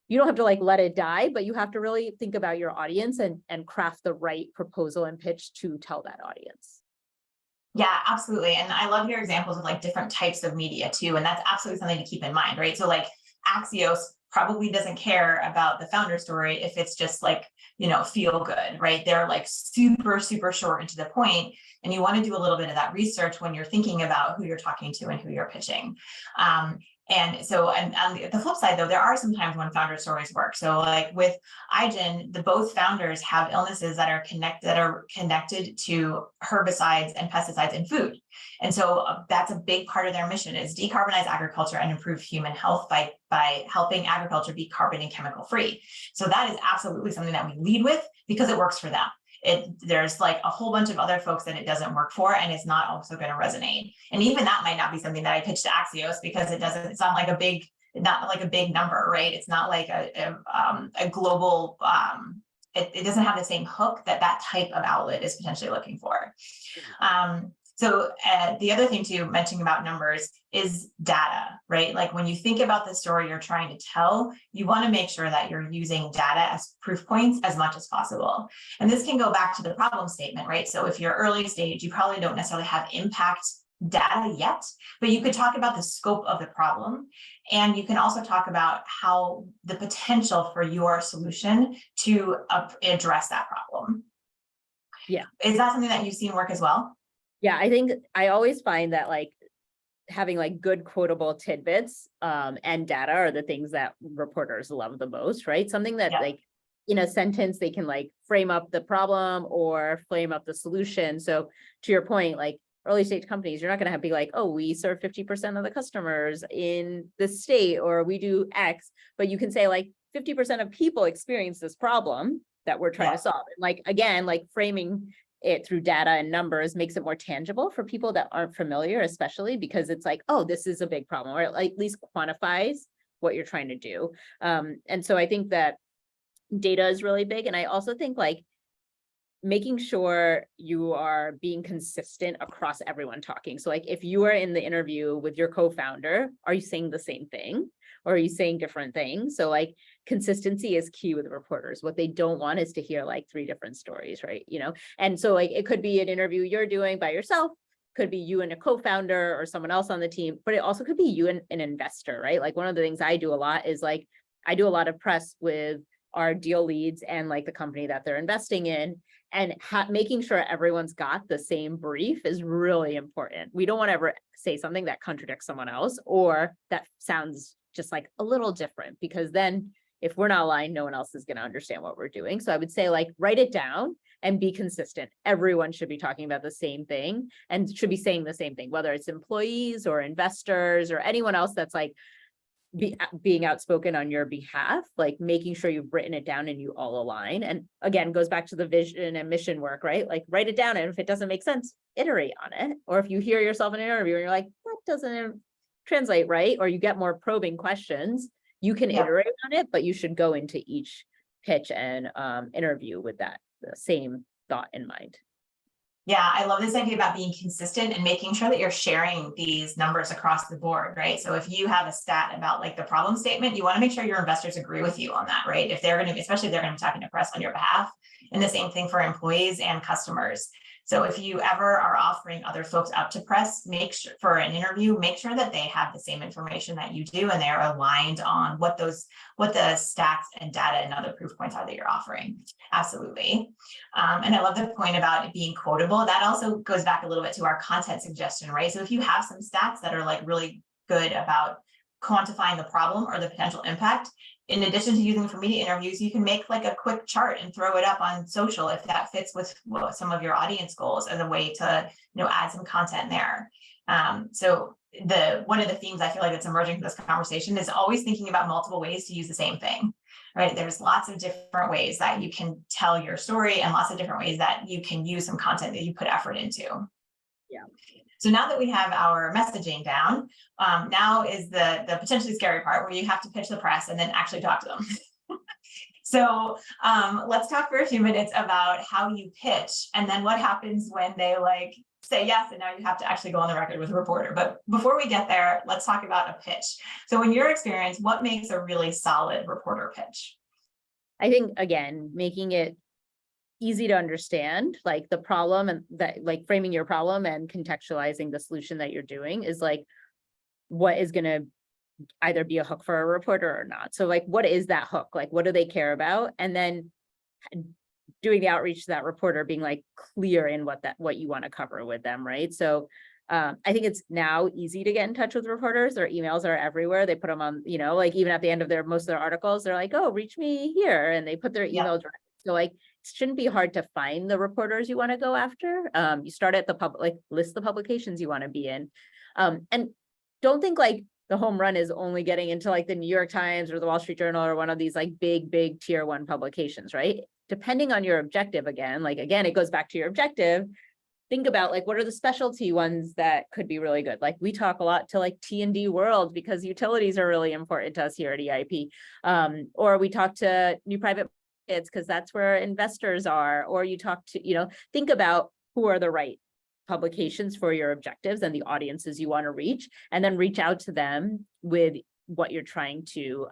you don't have to like let it die, but you have to really think about your audience and craft the right proposal and pitch to tell that audience. Yeah, absolutely. And I love your examples of like different types of media too. And that's absolutely something to keep in mind, right? So like Axios probably doesn't care about the founder story if it's just like, you know, feel good, right? They're like super, super short and to the point. And you want to do a little bit of that research when you're thinking about who you're talking to and who you're pitching. And so, and on the flip side, though, there are some times when founder stories work. So like with iGen, both founders have illnesses that are connected to herbicides and pesticides in food. And so that's a big part of their mission is decarbonize agriculture and improve human health by helping agriculture be carbon and chemical free. So that is absolutely something that we lead with because it works for them. There's like a whole bunch of other folks that it doesn't work for, and it's not also going to resonate. And even that might not be something that I pitch to Axios because it's not like a big number, right? It's not like a global, it doesn't have the same hook that type of outlet is potentially looking for. So the other thing too, mentioning about numbers is data, right? Like when you think about the story you're trying to tell, you want to make sure that you're using data as proof points as much as possible. And this can go back to the problem statement, right? So if you're early stage, you probably don't necessarily have impact data yet, but you could talk about the scope of the problem. And you can also talk about how the potential for your solution to address that problem. Yeah. Is that something that you've seen work as well? Yeah, I think I always find that like having like good quotable tidbits and data are the things that reporters love the most, right? Something that like in a sentence, they can like frame up the problem or frame up the solution. So to your point, like early stage companies, you're not going to be like, oh, we serve 50% of the customers in the state, or we do X, but you can say like 50% of people experience this problem that we're trying to solve. And like, again, like framing it through data and numbers makes it more tangible for people that aren't familiar, especially because it's like, oh, this is a big problem, or at least quantifies what you're trying to do. And so I think that data is really big. And I also think like making sure you are being consistent across everyone talking. So like if you are in the interview with your co-founder, are you saying the same thing? Or are you saying different things? So like consistency is key with reporters. What they don't want is to hear like 3 different stories, right? You know, and so like it could be an interview you're doing by yourself, could be you and a co-founder or someone else on the team, but it also could be you and an investor, right? Like one of the things I do a lot is like, I do a lot of press with our deal leads and like the company that they're investing in, and making sure everyone's got the same brief is really important. We don't want to ever say something that contradicts someone else or that sounds just like a little different, because then if we're not aligned, no one else is going to understand what we're doing. So I would say like write it down and be consistent. Everyone should be talking about the same thing and should be saying the same thing, whether it's employees or investors or anyone else that's like being outspoken on your behalf, like making sure you've written it down and you all align. And again, goes back to the vision and mission work, right? Like write it down, and if it doesn't make sense, iterate on it. Or if you hear yourself in an interview and you're like, that doesn't translate right, or you get more probing questions, you can iterate on it, but you should go into each pitch and interview with that the same thought in mind. Yeah, I love this idea about being consistent and making sure that you're sharing these numbers across the board, right? So if you have a stat about like the problem statement, you want to make sure your investors agree with you on that, right? If they're going to, especially if they're going to be talking to press on your behalf, and the same thing for employees and customers. So if you ever are offering other folks up to press, make sure for an interview, make sure that they have the same information that you do and they're aligned on what the stats and data and other proof points are that you're offering. Absolutely. And I love the point about it being quotable. That also goes back a little bit to our content suggestion, right? So if you have some stats that are like really good about quantifying the problem or the potential impact, in addition to using for media interviews, you can make like a quick chart and throw it up on social if that fits with some of your audience goals as a way to, add some content there. So one of the themes I feel like that's emerging from this conversation is always thinking about multiple ways to use the same thing, right? There's lots of different ways that you can tell your story and lots of different ways that you can use some content that you put effort into. Yeah. So now that we have our messaging down, now is the potentially scary part where you have to pitch the press and then actually talk to them. So let's talk for a few minutes about how you pitch and then what happens when they like say yes, and now you have to actually go on the record with a reporter. But before we get there, let's talk about a pitch. So in your experience, what makes a really solid reporter pitch? I think, again, making it easy to understand, like the problem, and that like framing your problem and contextualizing the solution that you're doing is like what is going to either be a hook for a reporter or not. So like, what is that hook? Like, what do they care about? And then doing the outreach to that reporter, being like clear in what you want to cover with them, right? So I think it's now easy to get in touch with reporters. Their emails are everywhere. They put them on, like even at the end of most of their articles, they're like, oh, reach me here. And they put their email address. So like, it shouldn't be hard to find the reporters you want to go after. You start at the public, list the publications you want to be in. And don't think like the home run is only getting into like the New York Times or the Wall Street Journal or one of these like big tier 1 publications, right? Depending on your objective, again, it goes back to your objective. Think about like, what are the specialty ones that could be really good? Like we talk a lot to like T&D World because utilities are really important to us here at EIP. Or we talk to new private markets because that's where investors are. Or you talk to, think about who are the right publications for your objectives and the audiences you want to reach, and then reach out to them with what you're trying to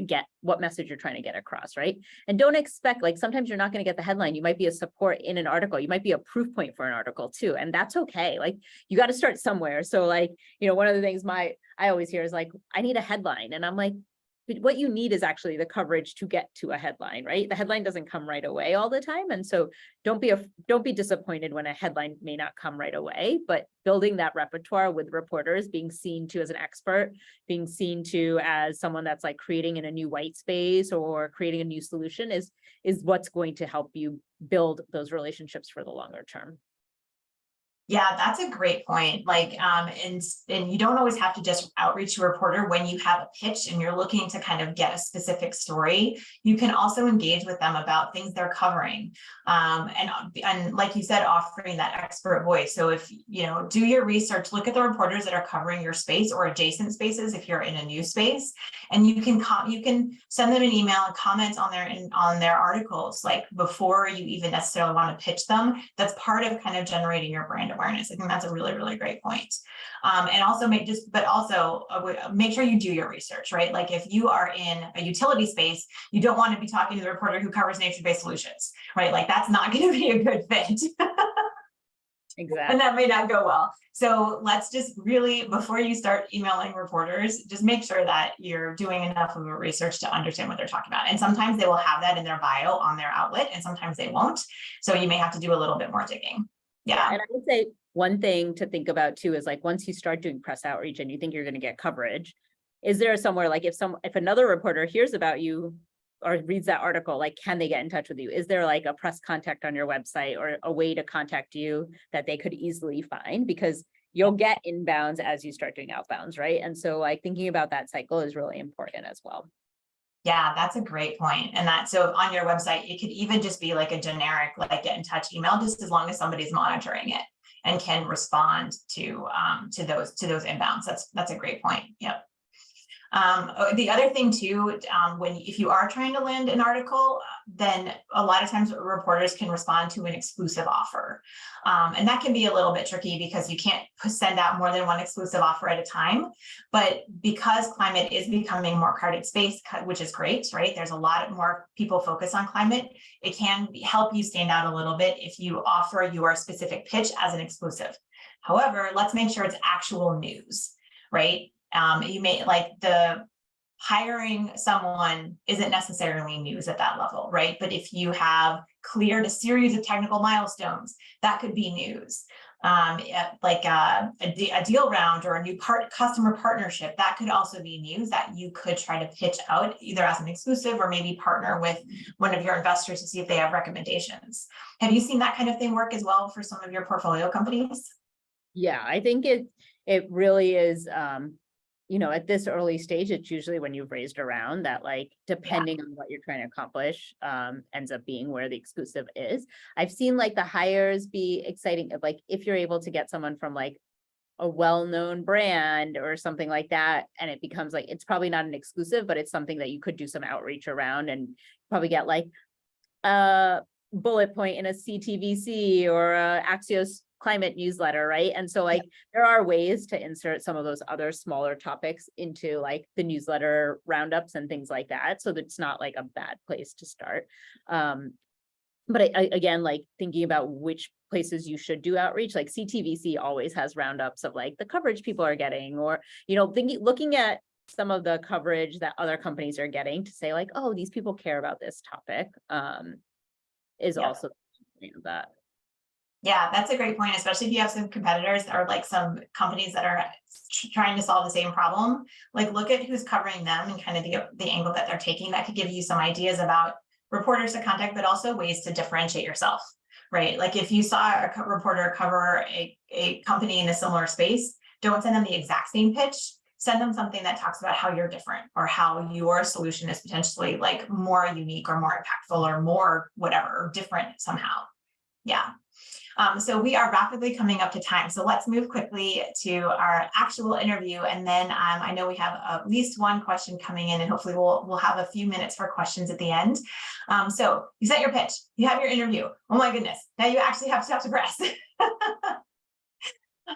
get, what message you're trying to get across, right? And don't expect, like, sometimes you're not going to get the headline. You might be a support in an article. You might be a proof point for an article too. And that's okay. Like, you got to start somewhere. So like, one of the things I always hear is like, I need a headline. And I'm like, but what you need is actually the coverage to get to a headline, right? The headline doesn't come right away all the time. And so don't be disappointed when a headline may not come right away, but building that repertoire with reporters, being seen to as an expert, being seen to as someone that's like creating in a new white space or creating a new solution is what's going to help you build those relationships for the longer term. Yeah, that's a great point. Like, and you don't always have to just outreach to a reporter when you have a pitch and you're looking to kind of get a specific story. You can also engage with them about things they're covering. And like you said, offering that expert voice. So if, do your research, look at the reporters that are covering your space or adjacent spaces if you're in a new space, and you can send them an email and comment on their articles, like before you even necessarily want to pitch them. That's part of kind of generating your brand awareness. I think that's a really, really great point. And also make sure you do your research, right? Like if you are in a utility space, you don't want to be talking to the reporter who covers nature-based solutions, right? Like that's not going to be a good fit. Exactly. And that may not go well. So let's just really, before you start emailing reporters, just make sure that you're doing enough of a research to understand what they're talking about. And sometimes they will have that in their bio on their outlet, and sometimes they won't. So you may have to do a little bit more digging. Yeah. And I would say one thing to think about too is like, once you start doing press outreach and you think you're going to get coverage, is there somewhere like if another reporter hears about you or reads that article, like, can they get in touch with you? Is there like a press contact on your website or a way to contact you that they could easily find? Because you'll get inbounds as you start doing outbounds, right? And so like thinking about that cycle is really important as well. Yeah, that's a great point. And so on your website, it could even just be like a generic, like get in touch email, just as long as somebody's monitoring it and can respond to those inbounds. That's a great point. Yep. The other thing too, if you are trying to land an article, then a lot of times reporters can respond to an exclusive offer. And that can be a little bit tricky because you can't send out more than one exclusive offer at a time. But because climate is becoming more crowded space, which is great, right? There's a lot more people focus on climate. It can help you stand out a little bit if you offer your specific pitch as an exclusive. However, let's make sure it's actual news, right? You may like the hiring someone isn't necessarily news at that level, right? But if you have cleared a series of technical milestones, that could be news. Like a deal round or a new customer partnership, that could also be news that you could try to pitch out either as an exclusive or maybe partner with one of your investors to see if they have recommendations. Have you seen that kind of thing work as well for some of your portfolio companies? Yeah, I think it really is. At this early stage, it's usually when you've raised around that, like, depending on what you're trying to accomplish, ends up being where the exclusive is. I've seen like the hires be exciting, like if you're able to get someone from like a well-known brand or something like that, and it becomes like, it's probably not an exclusive, but it's something that you could do some outreach around and probably get like a bullet point in a CTVC or a Axios climate newsletter, right? And so like there are ways to insert some of those other smaller topics into like the newsletter roundups and things like that, so that it's not like a bad place to start. But again, like thinking about which places you should do outreach, like CTVC always has roundups of like the coverage people are getting, or looking at some of the coverage that other companies are getting to say like, oh, these people care about this topic, is also that. Yeah, that's a great point, especially if you have some competitors or like some companies that are trying to solve the same problem. Like look at who's covering them and kind of the angle that they're taking. That could give you some ideas about reporters to contact, but also ways to differentiate yourself, right? Like if you saw a reporter cover a company in a similar space, don't send them the exact same pitch. Send them something that talks about how you're different or how your solution is potentially like more unique or more impactful or more whatever, or different somehow. Yeah. So we are rapidly coming up to time. So let's move quickly to our actual interview. And then I know we have at least one question coming in, and hopefully we'll have a few minutes for questions at the end. So you set your pitch, you have your interview. Oh my goodness, now you actually have to press.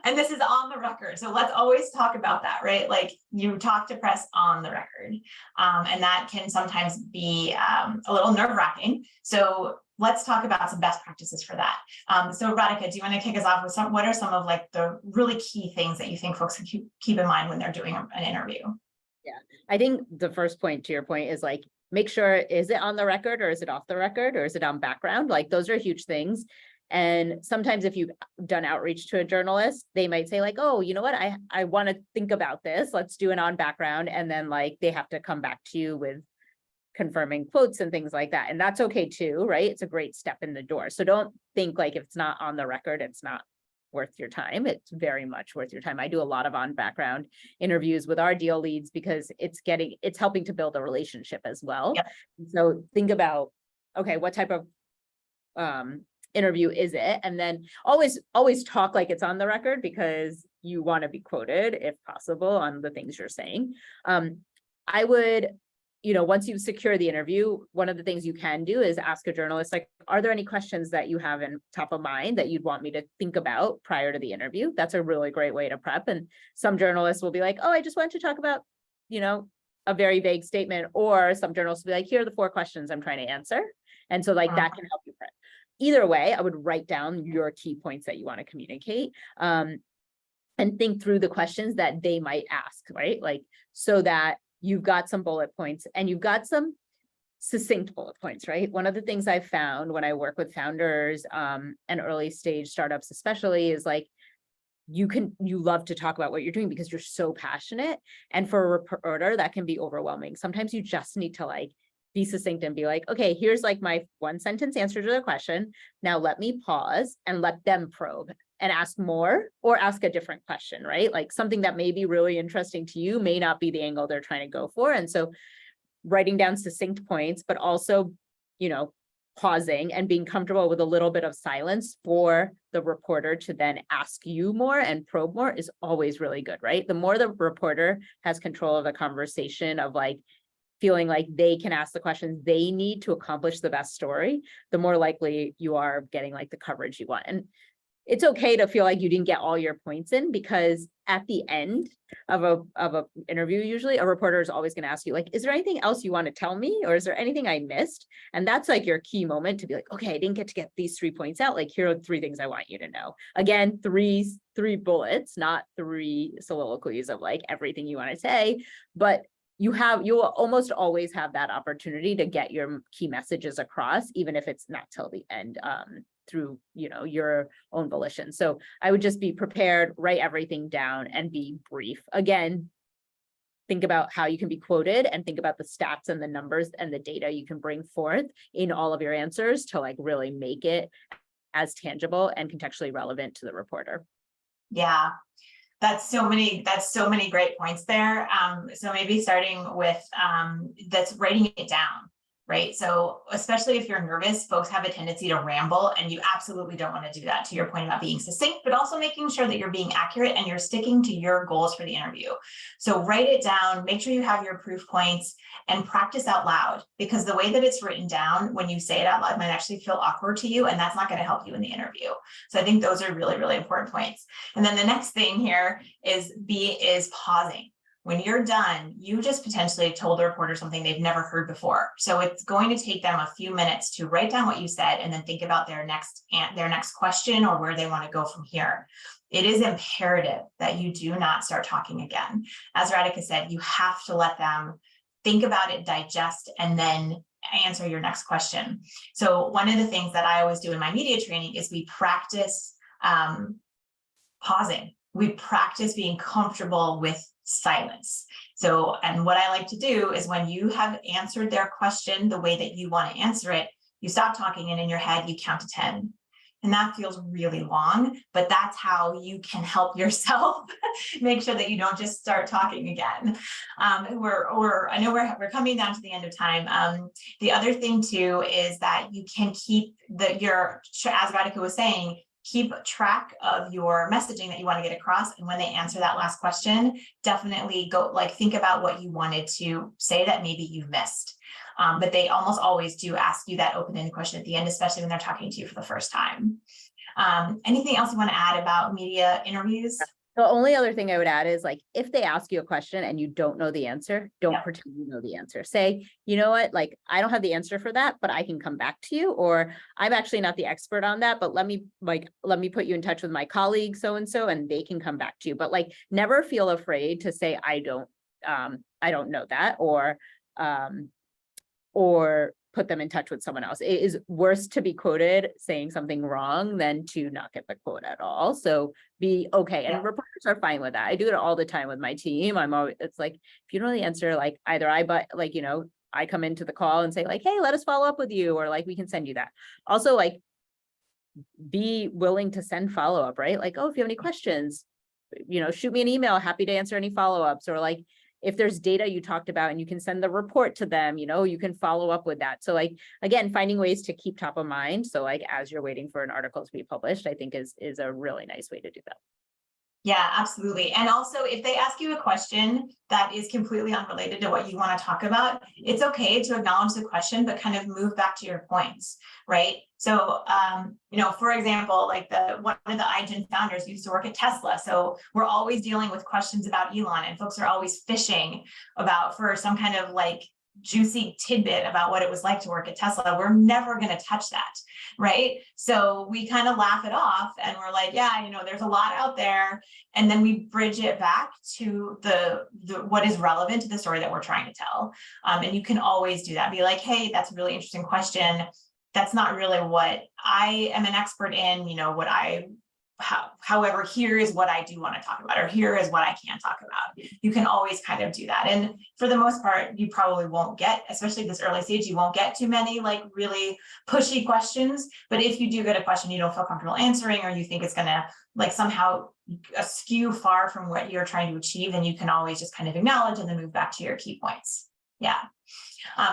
And this is on the record. So let's always talk about that, right? Like you talk to press on the record. And that can sometimes be a little nerve-wracking. So let's talk about some best practices for that. So Radhika, do you want to kick us off with what are some of like the really key things that you think folks can keep in mind when they're doing an interview? Yeah, I think the first point to your point is like, make sure, is it on the record or is it off the record or is it on background? Like those are huge things. And sometimes if you've done outreach to a journalist, they might say like, oh, you know what, I want to think about this. Let's do it on background. And then like they have to come back to you with confirming quotes and things like that. And that's okay too, right? It's a great step in the door. So don't think like if it's not on the record, it's not worth your time. It's very much worth your time. I do a lot of on background interviews with our deal leads because it's helping to build a relationship as well. Yep. So think about, okay, what type of interview is it? And then always talk like it's on the record because you want to be quoted if possible on the things you're saying. I would, once you secure the interview, one of the things you can do is ask a journalist, like, are there any questions that you have in top of mind that you'd want me to think about prior to the interview? That's a really great way to prep. And some journalists will be like, oh, I just want to talk about, a very vague statement. Or some journalists will be like, here are the 4 questions I'm trying to answer. And so like that can help you prep. Either way, I would write down your key points that you want to communicate and think through the questions that they might ask, right? Like, so that you've got some bullet points and you've got some succinct bullet points, right? One of the things I've found when I work with founders and early stage startups, especially, is like, you love to talk about what you're doing because you're so passionate. And for a reporter, that can be overwhelming. Sometimes you just need to like be succinct and be like, okay, here's like my 1-sentence answer to the question. Now let me pause and let them probe and ask more or ask a different question, right? Like something that may be really interesting to you may not be the angle they're trying to go for. And so writing down succinct points, but also, pausing and being comfortable with a little bit of silence for the reporter to then ask you more and probe more is always really good, right? The more the reporter has control of the conversation of like, feeling like they can ask the questions they need to accomplish the best story, the more likely you are getting like the coverage you want. And it's okay to feel like you didn't get all your points in, because at the end of a interview, usually a reporter is always going to ask you like, is there anything else you want to tell me? Or is there anything I missed? And that's like your key moment to be like, okay, I didn't get these 3 points out. Like, here are 3 things I want you to know. Again, three bullets, not 3 soliloquies of like everything you want to say, but you will almost always have that opportunity to get your key messages across, even if it's not till the end through your own volition. So I would just be prepared, write everything down and be brief. Again, think about how you can be quoted and think about the stats and the numbers and the data you can bring forth in all of your answers to like really make it as tangible and contextually relevant to the reporter. Yeah. That's so many great points there. So maybe starting with that's writing it down, right? So especially if you're nervous, folks have a tendency to ramble, and you absolutely don't want to do that, to your point about being succinct, but also making sure that you're being accurate and you're sticking to your goals for the interview. So write it down, make sure you have your proof points, and practice out loud, because the way that it's written down, when you say it out loud, might actually feel awkward to you, and that's not going to help you in the interview. So I think those are really, really important points. And then the next thing here is pausing. When you're done, you just potentially told the reporter something they've never heard before. So it's going to take them a few minutes to write down what you said and then think about their next question or where they want to go from here. It is imperative that you do not start talking again. As Radhika said, you have to let them think about it, digest, and then answer your next question. So one of the things that I always do in my media training is we practice pausing. We practice being comfortable with silence. So, and what I like to do is when you have answered their question the way that you want to answer it, you stop talking, and in your head, you count to 10. And that feels really long, but that's how you can help yourself make sure that you don't just start talking again. I know we're coming down to the end of time. The other thing too is that you can keep as Radhika was saying, keep track of your messaging that you want to get across. And when they answer that last question, definitely go think about what you wanted to say that maybe you've missed. But they almost always do ask you that open-ended question at the end, especially when they're talking to you for the first time. Anything else you want to add about media interviews? The only other thing I would add is if they ask you a question and you don't know the answer, don't pretend you know the answer. Say, you know what, I don't have the answer for that, but I can come back to you, or I'm actually not the expert on that, but let me put you in touch with my colleague so-and-so, and they can come back to you. But never feel afraid to say, I don't know that, or put them in touch with someone else. It is worse to be quoted saying something wrong than to not get the quote at all. So be okay. And reporters are fine with that. I do it all the time with my team. It's if you don't know the answer, either I come into the call and say hey, let us follow up with you, or we can send you that. Also, be willing to send follow-up, right? Oh, if you have any questions, shoot me an email, happy to answer any follow-ups, or if there's data you talked about and you can send the report to them, you can follow up with that. So again, finding ways to keep top of mind. So as you're waiting for an article to be published, I think is a really nice way to do that. Yeah, absolutely. And also, if they ask you a question that is completely unrelated to what you want to talk about, it's okay to acknowledge the question, but kind of move back to your points, right? So, for example, one of the iGen founders used to work at Tesla. So we're always dealing with questions about Elon, and folks are always fishing for some kind of juicy tidbit about what it was like to work at Tesla. We're never going to touch that, right? So we kind of laugh it off, and we're there's a lot out there, and then we bridge it back to the what is relevant to the story that we're trying to tell. And you can always do that. Be hey, that's a really interesting question. That's not really what I am an expert in. However, here is what I do want to talk about, or here is what I can talk about. You can always kind of do that. And for the most part, you probably won't get, especially this early stage, you won't get too many really pushy questions. But if you do get a question you don't feel comfortable answering, or you think it's going to somehow skew far from what you're trying to achieve, then you can always just kind of acknowledge and then move back to your key points. Yeah.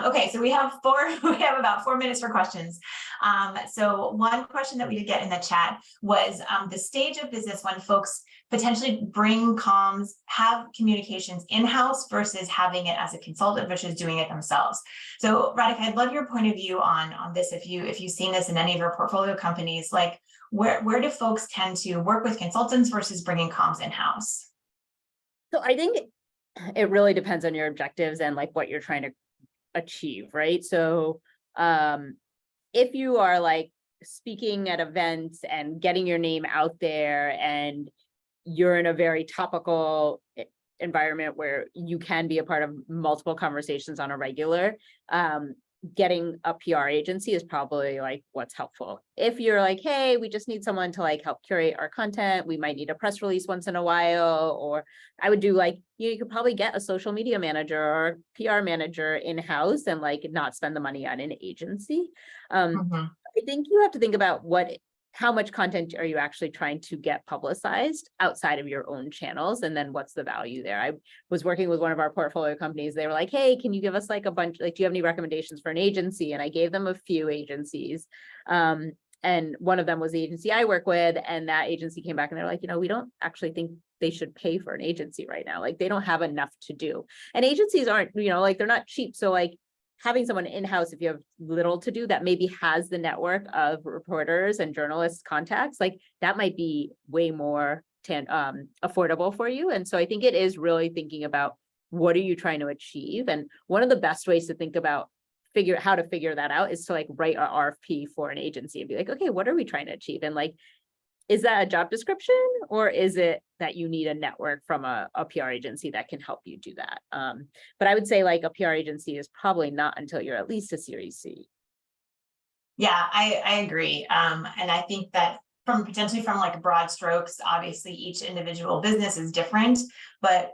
Okay, so we have about 4 minutes for questions. So one question that we did get in the chat was the stage of business when folks potentially bring comms, have communications in-house versus having it as a consultant versus doing it themselves. So Radhika, I'd love your point of view on this. If you've seen this in any of your portfolio companies, where do folks tend to work with consultants versus bringing comms in-house? So I think it really depends on your objectives and what you're trying to achieve, right? So if you are speaking at events and getting your name out there, and you're in a very topical environment where you can be a part of multiple conversations on a regular, getting a PR agency is probably what's helpful. If you're hey, we just need someone to help curate our content, we might need a press release once in a while, or I would do you could probably get a social media manager or PR manager in-house and not spend the money on an agency. I think you have to think about how much content are you actually trying to get publicized outside of your own channels? And then what's the value there? I was working with one of our portfolio companies. They were hey, can you give us a bunch, do you have any recommendations for an agency? And I gave them a few agencies. And one of them was the agency I work with. And that agency came back and they're we don't actually think they should pay for an agency right now. They don't have enough to do. And agencies aren't, they're not cheap. So having someone in-house, if you have little to do, that maybe has the network of reporters and journalists contacts, that might be way more affordable for you. And so I think it is really thinking about what are you trying to achieve? And one of the best ways to think about how to figure that out is to write an RFP for an agency and be okay, what are we trying to achieve? And is that a job description, or is it that you need a network from a PR agency that can help you do that? But I would say a PR agency is probably not until you're at least a Series C. Yeah, I agree. And I think that potentially from broad strokes, obviously each individual business is different, but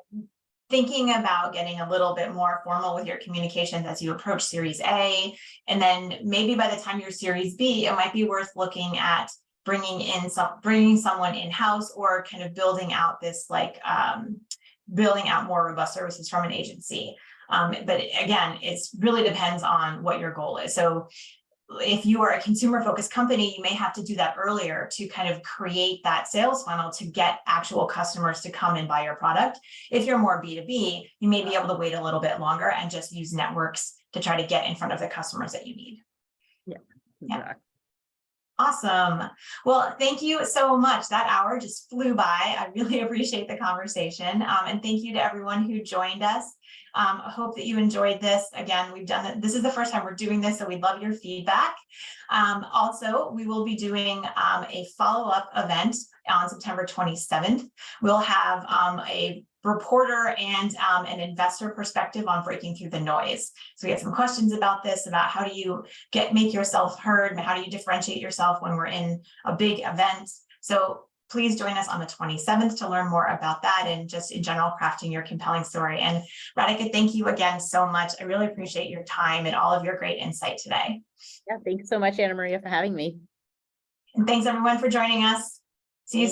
thinking about getting a little bit more formal with your communications as you approach Series A, and then maybe by the time you're Series B, it might be worth looking at bringing someone in-house, or kind of building out this building out more robust services from an agency. But again, it really depends on what your goal is. So if you are a consumer focused company, you may have to do that earlier to kind of create that sales funnel to get actual customers to come and buy your product. If you're more B2B, you may be able to wait a little bit longer and just use networks to try to get in front of the customers that you need. Yeah. Yeah. Awesome. Well, thank you so much. That hour just flew by. I really appreciate the conversation. And thank you to everyone who joined us. I hope that you enjoyed this. Again, we've done it. This is the first time we're doing this, so we'd love your feedback. Also, we will be doing a follow-up event on September 27th. We'll have a reporter and an investor perspective on breaking through the noise. So we had some questions about this, about how do you make yourself heard, how do you differentiate yourself when we're in a big event. So please join us on the 27th to learn more about that and just in general crafting your compelling story. And Radhika, thank you again so much. I really appreciate your time and all of your great insight today. Yeah, thanks so much, Anna Maria, for having me. And thanks everyone for joining us.